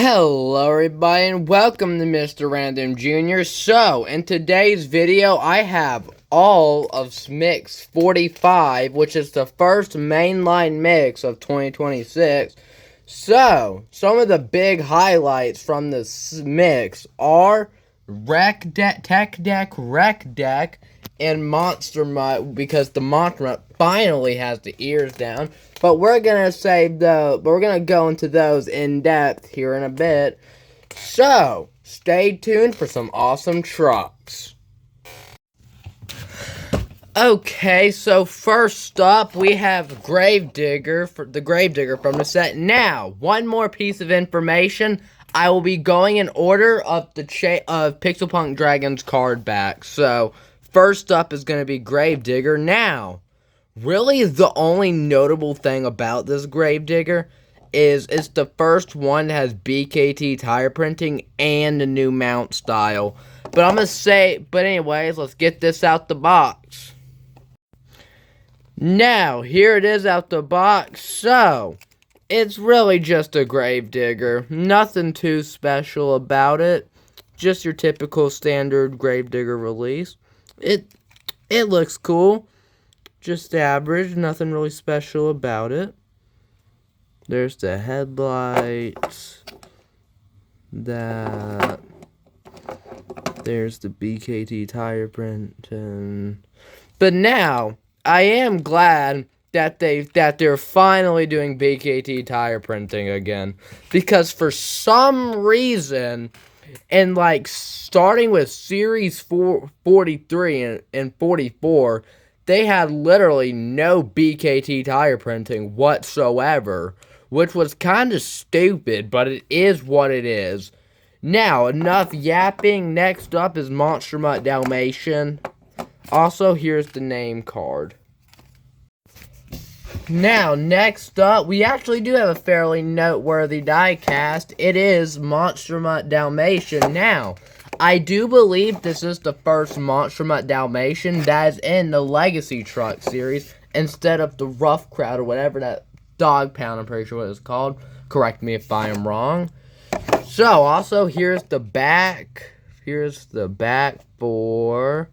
Hello everybody and welcome to Mr. Random Jr. So, in today's video, I have all of Mix 45, which is the first mainline mix of 2026. So, some of the big highlights from this mix are Tech Deck, Rec Deck, and Monster Mutt, because the Monster Mutt finally has the ears down. But we're gonna go into those in depth here in a bit. So, stay tuned for some awesome trucks. Okay, so first up, we have Gravedigger, from the set. Now, one more piece of information. I will be going in order of Pixelpunk Dragon's card back. So, first up is going to be Gravedigger. Now, really the only notable thing about this Gravedigger is it's the first one that has BKT tire printing and a new mount style. But anyways, let's get this out the box. Now, here it is out the box. So, it's really just a Gravedigger. Nothing too special about it. Just your typical standard Gravedigger release. It looks cool. Just average. Nothing really special about it. There's the headlights. There's the BKT tire printing. But now, I am glad that they're finally doing BKT tire printing again, because for some reason, and like starting with Series 43 and 44, they had literally no BKT tire printing whatsoever, which was kind of stupid, but it is what it is. Now, enough yapping. Next up is Monster Mutt Dalmatian. Also, here's the name card. Now, next up, we actually do have a fairly noteworthy diecast. It is Monster Mutt Dalmatian. Now, I do believe this is the first Monster Mutt Dalmatian that is in the Legacy Truck series instead of the Rough Crowd or whatever that Dog Pound, I'm pretty sure what it's called. Correct me if I am wrong. So, also, here's the back. Here's the back for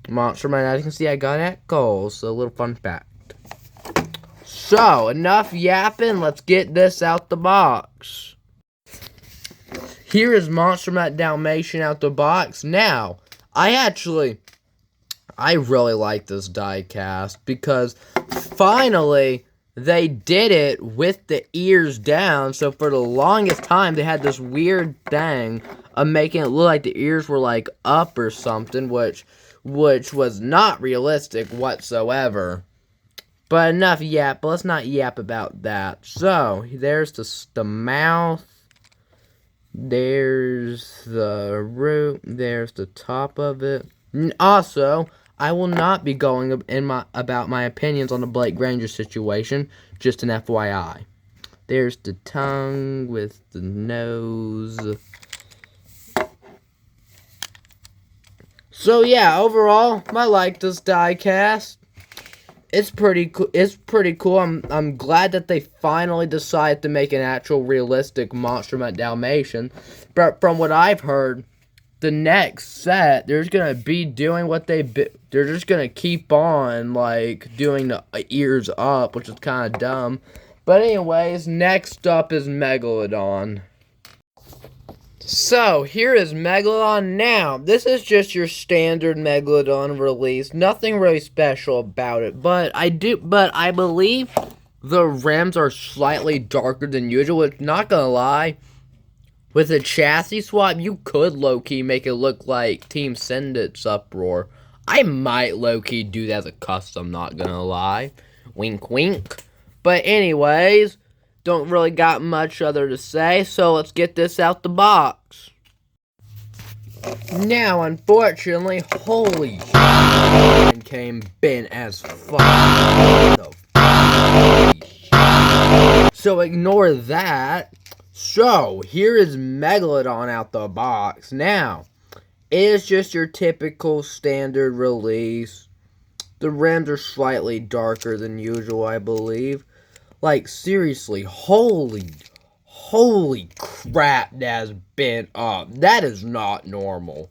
Monster Mutt. As you can see, I got at goals, so a little fun fact. So, enough yapping, let's get this out the box. Here is Monster Mutt Dalmatian out the box. Now, I really like this diecast because finally they did it with the ears down. So for the longest time they had this weird thing of making it look like the ears were like up or something, which was not realistic whatsoever. But enough yap, let's not yap about that. So, there's the mouth. There's the root. There's the top of it. And also, I will not be going about my opinions on the Blake Granger situation. Just an FYI. There's the tongue with the nose. So yeah, overall, I like this diecast. It's pretty cool. I'm glad that they finally decided to make an actual realistic Monster Mutt Dalmatian. But from what I've heard, the next set they're gonna be doing they're just gonna keep on like doing the ears up, which is kind of dumb. But anyways, next up is Megalodon. So, here is Megalodon. Now, this is just your standard Megalodon release. Nothing really special about it. But I believe the rims are slightly darker than usual. Which, not gonna lie, with a chassis swap, you could low-key make it look like Team Sendit's Uproar. I might low-key do that as a custom, not gonna lie. Wink, wink. But anyways, don't really got much other to say, so let's get this out the box. Now, unfortunately, holy shit, came bent as fuck. So ignore that. So, here is Megalodon out the box. Now, it is just your typical standard release. The rims are slightly darker than usual, I believe. Like, seriously, holy crap, that's bent up. That is not normal.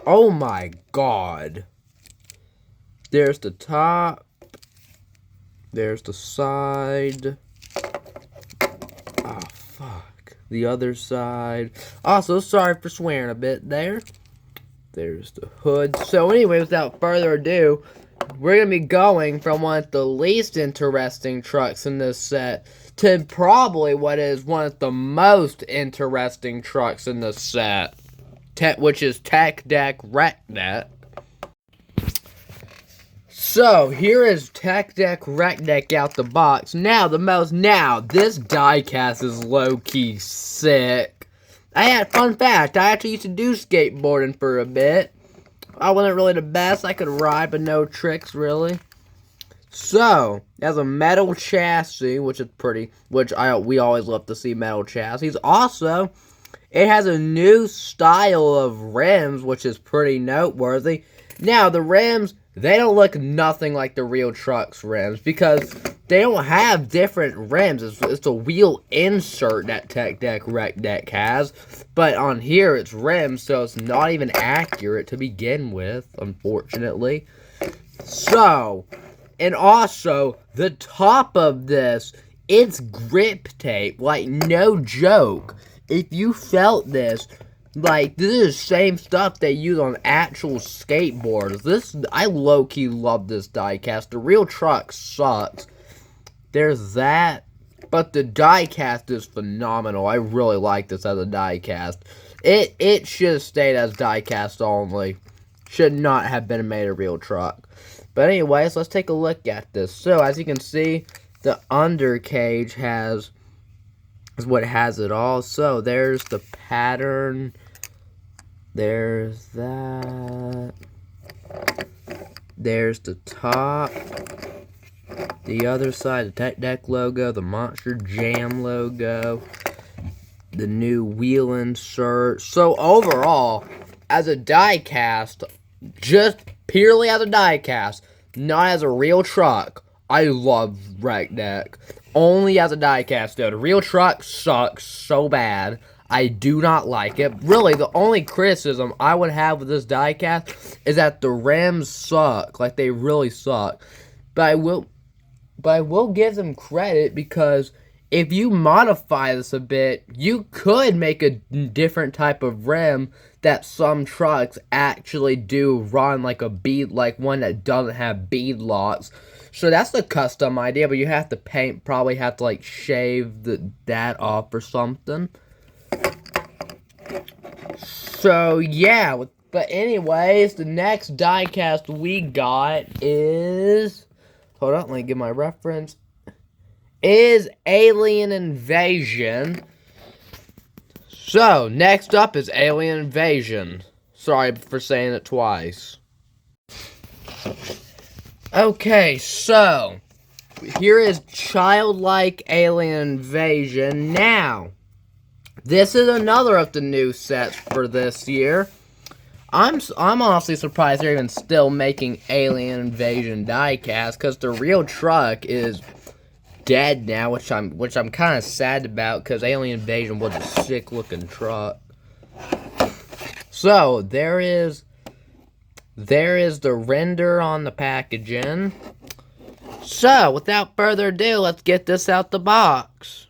Oh my god. There's the top. There's the side. Oh, fuck. The other side. Also, sorry for swearing a bit there. There's the hood. So anyway, without further ado, we're going to be going from one of the least interesting trucks in this set to probably what is one of the most interesting trucks in the set, which is Tech Deck Wreck Deck. So, here is Tech Deck Wreck Deck out the box. Now, this diecast is low-key sick. Fun fact, I actually used to do skateboarding for a bit. I wasn't really the best. I could ride, but no tricks, really. So, it has a metal chassis, which is pretty, we always love to see metal chassis. Also, it has a new style of rims, which is pretty noteworthy. Now, the rims, they don't look nothing like the real truck's rims because they don't have different rims. It's a wheel insert that Tech Deck Wreck Deck has. But on here, it's rims, so it's not even accurate to begin with, unfortunately. So, and also, the top of this, it's grip tape. Like, no joke. If you felt this, like, this is the same stuff they use on actual skateboards. I low-key love this diecast. The real truck sucks. There's that. But the diecast is phenomenal. I really like this as a diecast. It should have stayed as diecast only. Should not have been made a real truck. But anyways, let's take a look at this. So, as you can see, the undercage is what has it all. So, there's the pattern. There's that. There's the top. The other side, the Tech Deck logo, the Monster Jam logo, the new wheel insert. So overall, as a diecast, just purely as a diecast, not as a real truck, I love Wreck Deck. Only as a diecast, though. The real truck sucks so bad. I do not like it. Really, the only criticism I would have with this diecast is that the rims suck. Like, they really suck. But I will give them credit because if you modify this a bit, you could make a different type of rim that some trucks actually do run, like one that doesn't have bead locks. So that's the custom idea, but you have to probably have to like shave that off or something. So, yeah, but anyways, the next diecast we got is, hold on, let me get my reference, is Alien Invasion. So, next up is Alien Invasion. Sorry for saying it twice. Okay, so, here is Childlike Alien Invasion. Now, this is another of the new sets for this year. I'm honestly surprised they're even still making Alien Invasion diecast because the real truck is dead now, which I'm kind of sad about because Alien Invasion was a sick looking truck. So there is the render on the packaging. So without further ado, let's get this out the box.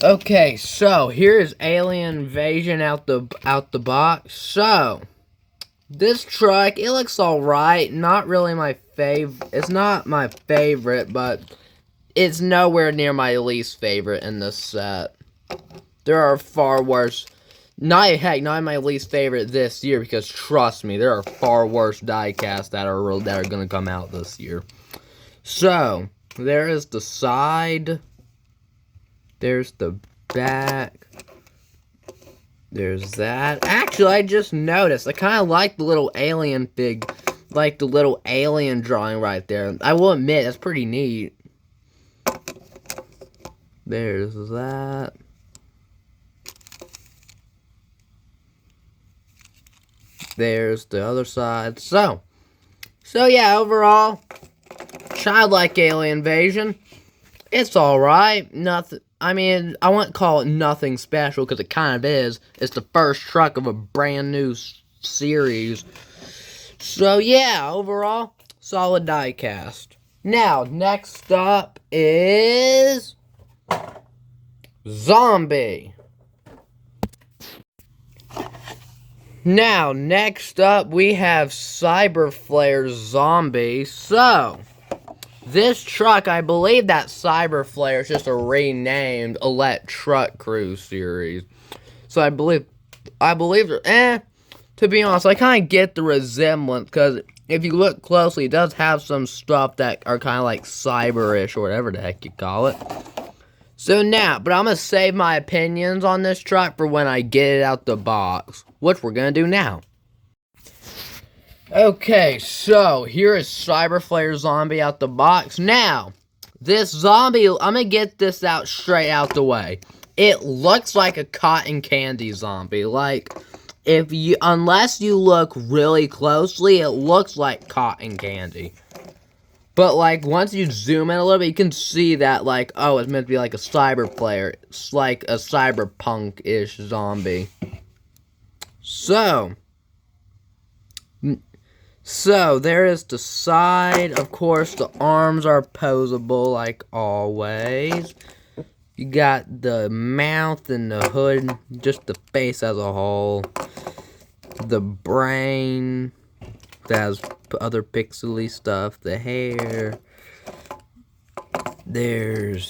Okay, so here's Alien Invasion out the box. So this truck, it looks alright. Not really my favorite. It's not my favorite, but it's nowhere near my least favorite in this set. There are far worse. Not my least favorite this year, because trust me, there are far worse diecasts that are gonna come out this year. So there is the side. There's the back. There's that. Actually, I just noticed. I kind of like the little alien like the little alien drawing right there. I will admit, that's pretty neat. There's that. There's the other side. So yeah, overall, Childlike Alien Invasion. It's alright. I mean, I wouldn't call it nothing special because it kind of is. It's the first truck of a brand new series. So yeah, overall, solid diecast. Now, next up is Zombie. Now, next up, we have Cyber Flare Zombie. So, this truck, I believe that Cyber Flare is just a renamed Elect Truck Crew series. So, I believe, to be honest, I kind of get the resemblance, because if you look closely, it does have some stuff that are kind of like cyber-ish, or whatever the heck you call it. So now, but I'm going to save my opinions on this truck for when I get it out the box, which we're going to do now. Okay, so here is Cyber Flare Zombie out the box. Now, this zombie, I'm going to get this out straight out the way. It looks like a cotton candy zombie. Like, unless you look really closely, it looks like cotton candy. But, like, once you zoom in a little bit, you can see that, like, oh, it's meant to be like a cyber player. It's like a cyberpunk-ish zombie. So, there is the side. Of course, the arms are posable, like always. You got the mouth and the hood, just the face as a whole. The brain that has other pixely stuff, the hair. There's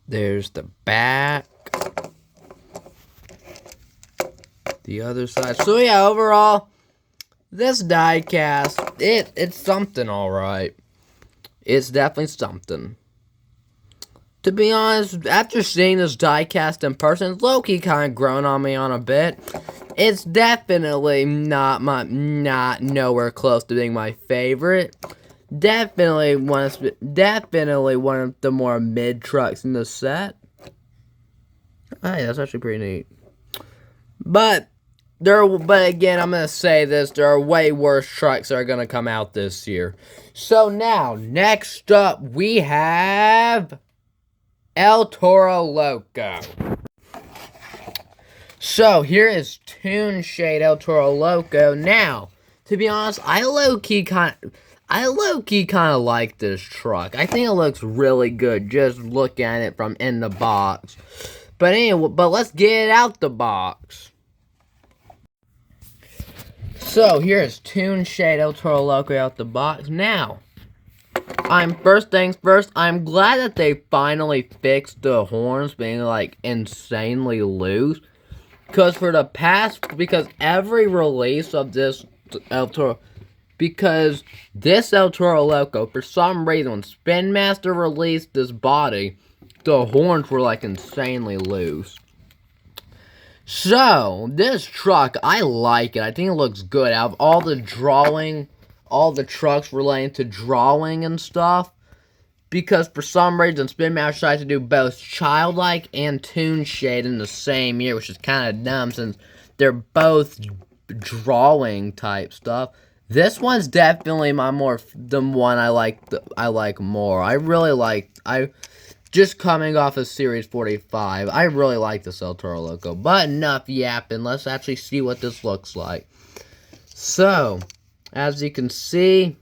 the back. The other side. So yeah, overall, this diecast, it's something, alright. It's definitely something. To be honest, after seeing this diecast in person, it's low-key kind of grown on me on a bit. It's definitely not nowhere close to being my favorite. Definitely one of the more mid trucks in the set. Hey, that's actually pretty neat. But again, I'm gonna say this: there are way worse trucks that are gonna come out this year. So now, next up, we have El Toro Loco. So, here is Toon Shade El Toro Loco. Now, to be honest, I low-key kind of like this truck. I think it looks really good just looking at it from in the box. But anyway, let's get it out the box. So, here's Toon Shade El Toro Loco out the box. Now, first things first, I'm glad that they finally fixed the horns being, like, insanely loose. Because every release of this El Toro, because this El Toro Loco, for some reason, when Spin Master released this body, the horns were, like, insanely loose. So, this truck, I like it. I think it looks good. Out of all the trucks relating to drawing and stuff, because for some reason, Spin Master tried to do both Childlike and Toon Shade in the same year, which is kind of dumb since they're both drawing type stuff. This one's definitely the one I like more. Just coming off of Series 45, I really like this El Toro Loco. But enough yapping, let's actually see what this looks like. So, as you can see,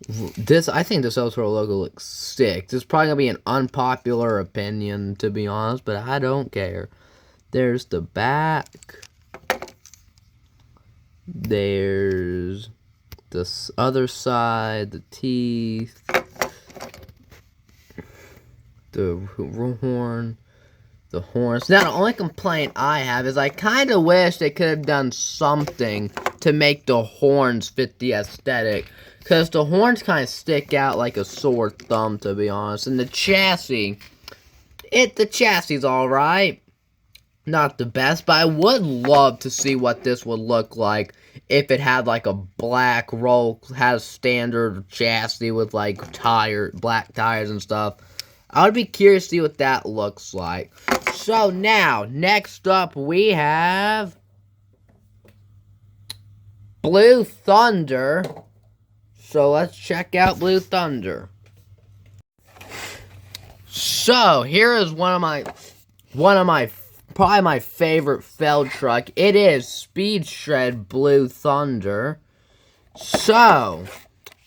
I think this El Toro Loco looks sick. This is probably going to be an unpopular opinion, to be honest, but I don't care. There's the back. There's the other side, the teeth. The horn. The horns. Now, the only complaint I have is I kind of wish they could have done something to make the horns fit the aesthetic. Because the horns kind of stick out like a sore thumb, to be honest. And the chassis, the chassis is alright. Not the best, but I would love to see what this would look like if it had like a black has standard chassis with like black tires and stuff. I would be curious to see what that looks like. So now, next up we have Blue Thunder. So let's check out Blue Thunder. So, here is one of my probably my favorite Feld truck. It is Speed Shred Blue Thunder. So,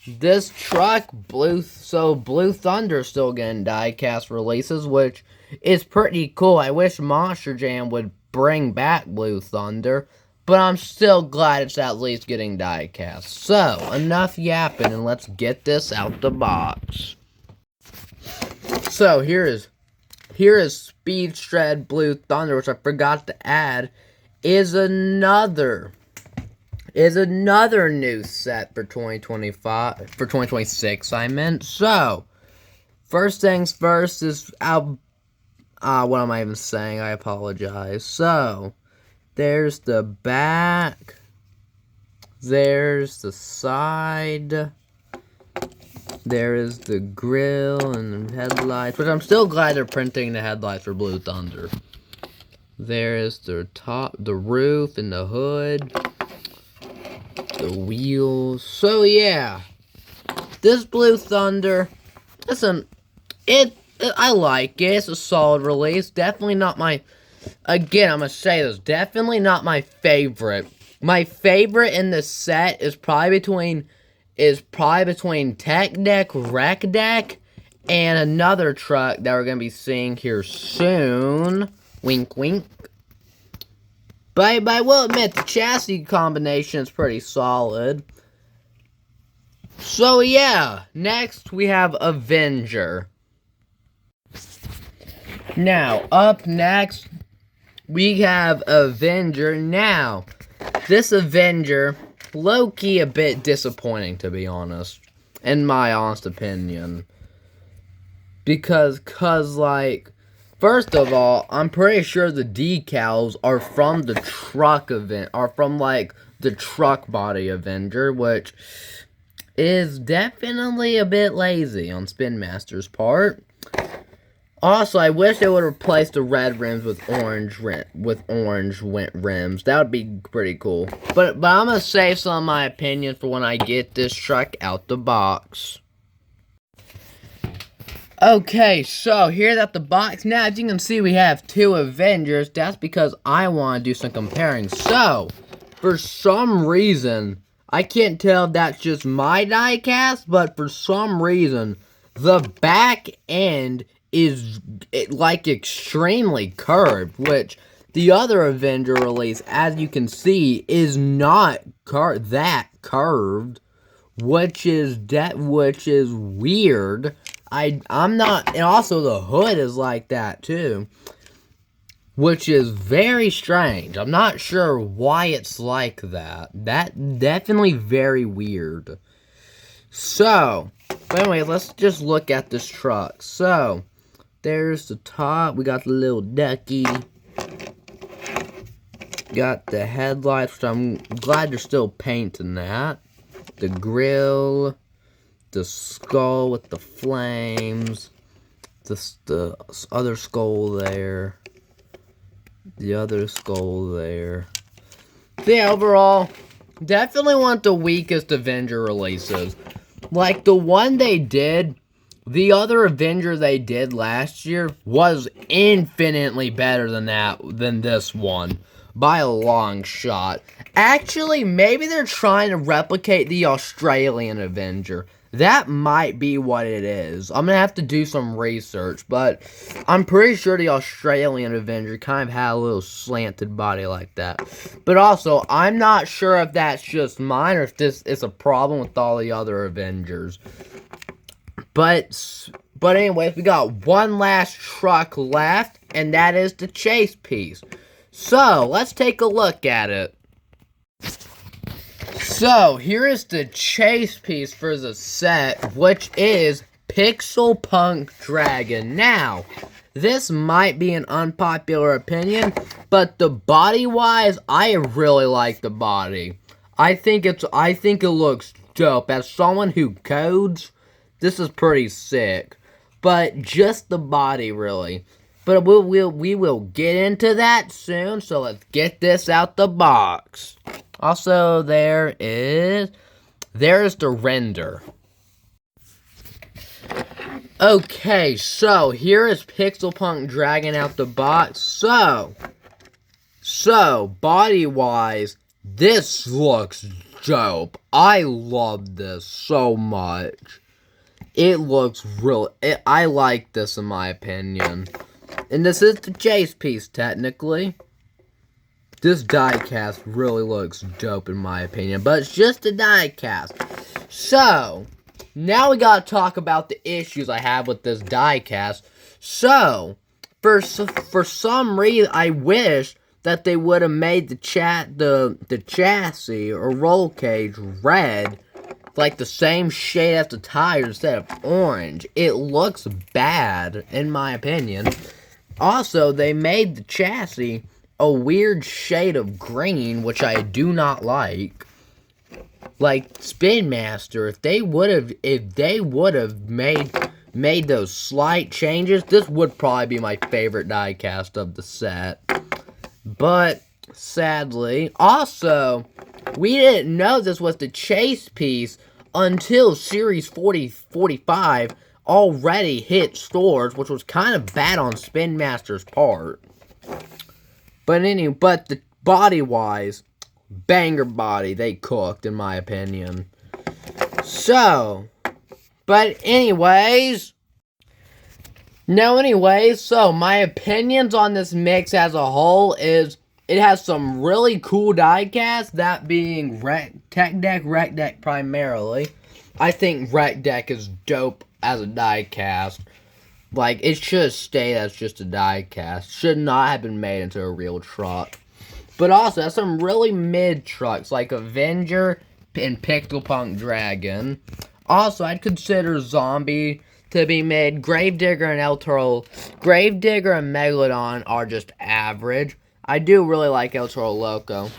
this truck, Blue Thunder still getting diecast releases, which is pretty cool. I wish Monster Jam would bring back Blue Thunder, but I'm still glad it's at least getting diecast. So, enough yapping, and let's get this out the box. So, here is Speed Shred Blue Thunder, which I forgot to add, is another new set for 2026, I meant. So, first things first is what am I even saying? I apologize. So, there's the back, there's the side, there is the grill and the headlights, which I'm still glad they're printing the headlights for Blue Thunder. There is the top, the roof and the hood, the wheels. So yeah, this Blue Thunder, listen, I like it. It's a solid release. Definitely not my, again, I'm gonna say this, definitely not my favorite. My favorite in the set is probably between Tech Deck, Wreck Deck, and another truck that we're gonna be seeing here soon. Wink, wink. But I will admit, the chassis combination is pretty solid. So yeah, next we have Avenger. Now, up next, we have Avenger. Now, this Avenger, low-key a bit disappointing, to be honest, in my honest opinion. Because, like, first of all, I'm pretty sure the decals are from the truck event, are from, like, the truck body Avenger, which is definitely a bit lazy on Spin Master's part. Also, I wish they would replace the red rims with orange rims. That would be pretty cool. But I'm gonna save some of my opinion for when I get this truck out the box. Okay, so here's at the box. Now, as you can see, we have two Avengers. That's because I want to do some comparing. So, for some reason, I can't tell if that's just my diecast, but for some reason, the back end is like extremely curved, which the other Avenger release, as you can see, is not that curved, which is weird. I'm not, and also the hood is like that too, which is very strange. I'm not sure why it's like that. That definitely very weird. So, but anyway, let's just look at this truck. So, there's the top. We got the little ducky. Got the headlights, which I'm glad they're still painting that. The grill. The skull with the flames. The other skull there. The other skull there. So yeah, overall, definitely one of the weakest Avenger releases. Like, the one they did, the other Avenger they did last year was infinitely better than this one. By a long shot. Actually, maybe they're trying to replicate the Australian Avenger. That might be what it is. I'm gonna have to do some research, but I'm pretty sure the Australian Avenger kind of had a little slanted body like that. But also, I'm not sure if that's just mine or if this is a problem with all the other Avengers. But anyways, we got one last truck left, and that is the chase piece. So, let's take a look at it. So, here is the chase piece for the set, which is Pixel Punk Dragon. Now, this might be an unpopular opinion, but the body-wise, I really like the body. I think it looks dope. As someone who codes, this is pretty sick. But just the body, really. But we will get into that soon, so let's get this out the box. Also, there's the render. Okay, so here is Pixelpunk dragging out the box. So body-wise, this looks dope. I love this so much. It looks real. I like this in my opinion. And this is the chase piece, technically. This diecast really looks dope in my opinion, but it's just a diecast. So, now we gotta talk about the issues I have with this diecast. So, for some reason, I wish that they would have made the chassis or roll cage red, like the same shade as the tires instead of orange. It looks bad, in my opinion. Also, they made the chassis a weird shade of green, which I do not like. Like Spin Master, if they would have made those slight changes, this would probably be my favorite diecast of the set. But sadly, also, we didn't know this was the chase piece until Series 45 already hit stores, which was kind of bad on Spin Master's part. But the body-wise, banger body, they cooked, in my opinion. So, so my opinions on this mix as a whole is, it has some really cool diecast, that being Tech Deck, Rec Deck primarily. I think Rec Deck is dope as a diecast. Like, it should have stayed as just a diecast. Should not have been made into a real truck. But also, there's some really mid trucks, like Avenger and Pixelpunk Dragon. Also, I'd consider Zombie to be made. Gravedigger and Gravedigger and Megalodon are just average. I do really like El Toro Loco.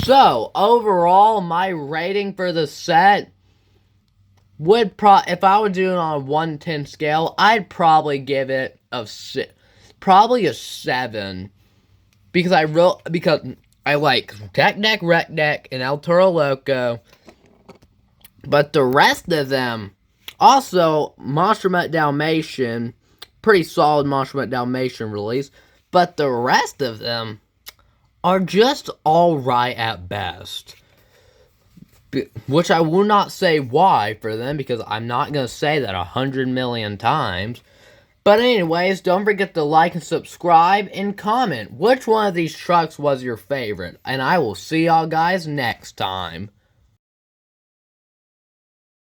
So, overall, my rating for the set if I were doing on a 1-10 scale, I'd probably give it probably a 7. Because I like Tech Deck, Rec Deck, and El Toro Loco. But the rest of them, also Monster Mutt Dalmatian, pretty solid Monster Mutt Dalmatian release. But the rest of them are just alright at best. Which I will not say why for them, because I'm not going to say that 100 million times. But anyways, don't forget to like and subscribe and comment which one of these trucks was your favorite. And I will see y'all guys next time.